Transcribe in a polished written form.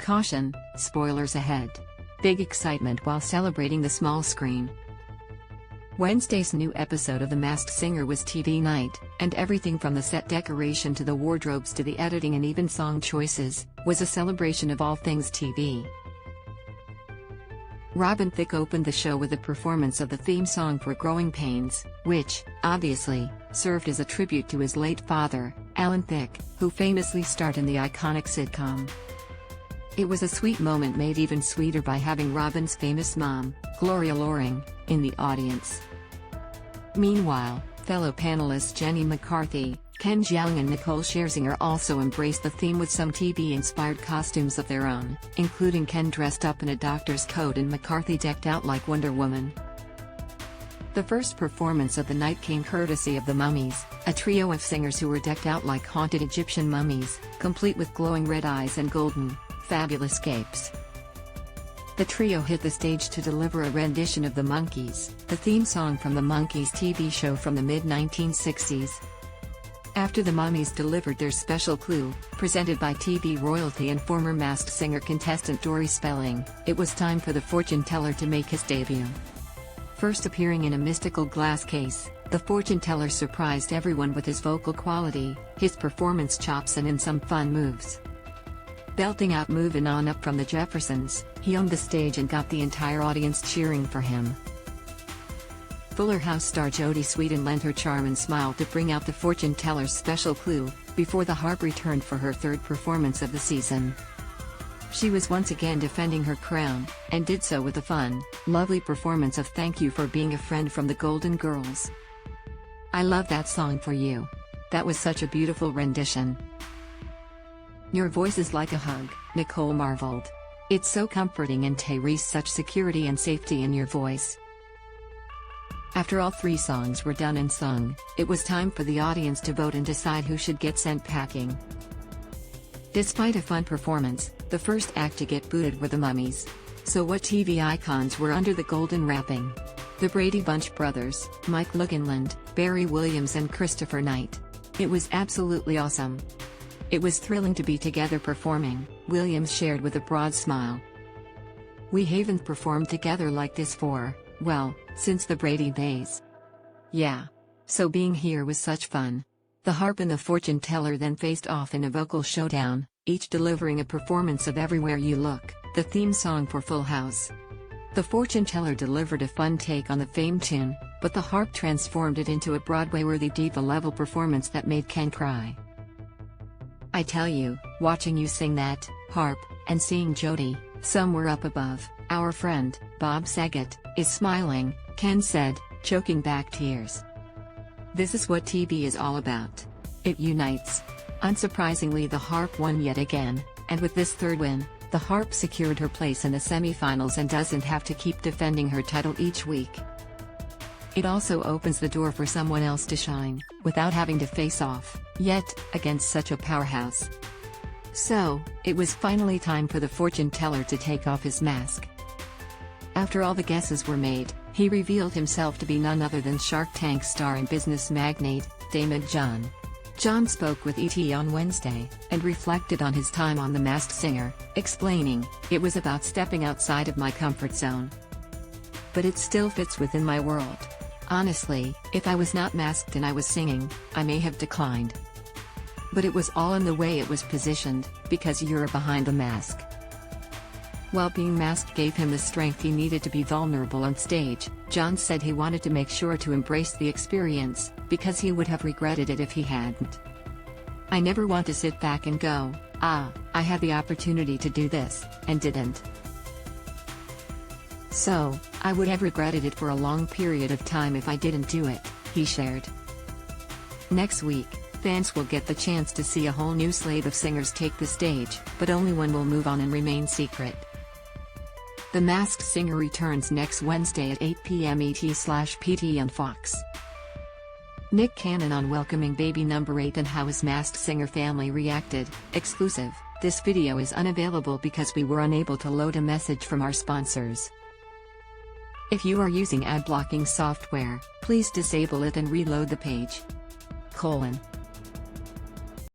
Caution, spoilers ahead. Big excitement while celebrating the small screen. Wednesday's new episode of The Masked Singer was TV night, and everything from the set decoration to the wardrobes to the editing and even song choices, was a celebration of all things TV. Thicke opened the show with a performance of the theme song for Growing Pains, which, obviously, served as a tribute to his late father, Alan Thicke, who famously starred in the iconic sitcom. It was a sweet moment made even sweeter by having Robin's famous mom, Gloria Loring, in the audience. Meanwhile, fellow panelists Jenny McCarthy, Ken Jeong and Nicole Scherzinger also embraced the theme with some TV-inspired costumes of their own, including Ken dressed up in a doctor's coat and McCarthy decked out like Wonder Woman. The first performance of the night came courtesy of the Mummies, a trio of singers who were decked out like haunted Egyptian mummies, complete with glowing red eyes and golden, fabulous capes. The trio hit the stage to deliver a rendition of The Monkees, the theme song from the Monkees TV show from the mid-1960s. After the Mummies delivered their special clue, presented by TV royalty and former Masked Singer contestant Dory Spelling, it was time for the fortune teller to make his debut. First appearing in a mystical glass case, the fortune teller surprised everyone with his vocal quality, his performance chops and in some fun moves. Belting out "Movin' On Up" from the Jeffersons, he owned the stage and got the entire audience cheering for him. Fuller House star Jodie Sweetin lent her charm and smile to bring out the fortune teller's special clue, before the harp returned for her third performance of the season. She was once again defending her crown, and did so with a fun, lovely performance of "Thank You for Being a Friend" from the Golden Girls. "I love that song for you. That was such a beautiful rendition. Your voice is like a hug," Nicole marveled. "It's so comforting and Tyrese such security and safety in your voice." After all three songs were done and sung, it was time for the audience to vote and decide who should get sent packing. Despite a fun performance, the first act to get booted were the Mummies. So what TV icons were under the golden wrapping? The Brady Bunch brothers, Mike Luganland, Barry Williams and Christopher Knight. It was absolutely awesome. It was thrilling to be together performing, Williams shared with a broad smile. "We haven't performed together like this for, well, since the Brady days. Yeah. So being here was such fun." The harp and the fortune teller then faced off in a vocal showdown, each delivering a performance of "Everywhere You Look," the theme song for Full House. The fortune teller delivered a fun take on the famed tune, but the harp transformed it into a Broadway-worthy diva-level performance that made Ken cry. "I tell you, watching you sing that, harp, and seeing Jodie, somewhere up above, our friend, Bob Saget, is smiling," Ken said, choking back tears. "This is what TV is all about. It unites." Unsurprisingly, the harp won yet again, and with this third win, the harp secured her place in the semi-finals and doesn't have to keep defending her title each week. It also opens the door for someone else to shine, without having to face off, yet, against such a powerhouse. So, it was finally time for the fortune teller to take off his mask. After all the guesses were made, he revealed himself to be none other than Shark Tank star and business magnate, Daymond John. John spoke with ET on Wednesday, and reflected on his time on The Masked Singer, explaining, "It was about stepping outside of my comfort zone. But it still fits within my world. Honestly, if I was not masked and I was singing, I may have declined. But it was all in the way it was positioned, because you're behind the mask." While being masked gave him the strength he needed to be vulnerable on stage, John said he wanted to make sure to embrace the experience, because he would have regretted it if he hadn't. "I never want to sit back and go, I had the opportunity to do this, and didn't. So, I would have regretted it for a long period of time if I didn't do it," he shared. Next week, fans will get the chance to see a whole new slate of singers take the stage, but only one will move on and remain secret. The Masked Singer returns next Wednesday at 8 p.m. ET/PT on Fox. Nick Cannon on welcoming baby number 8 and how his Masked Singer family reacted. Exclusive. This video is unavailable because we were unable to load a message from our sponsors. If you are using ad blocking software, please disable it and reload the page.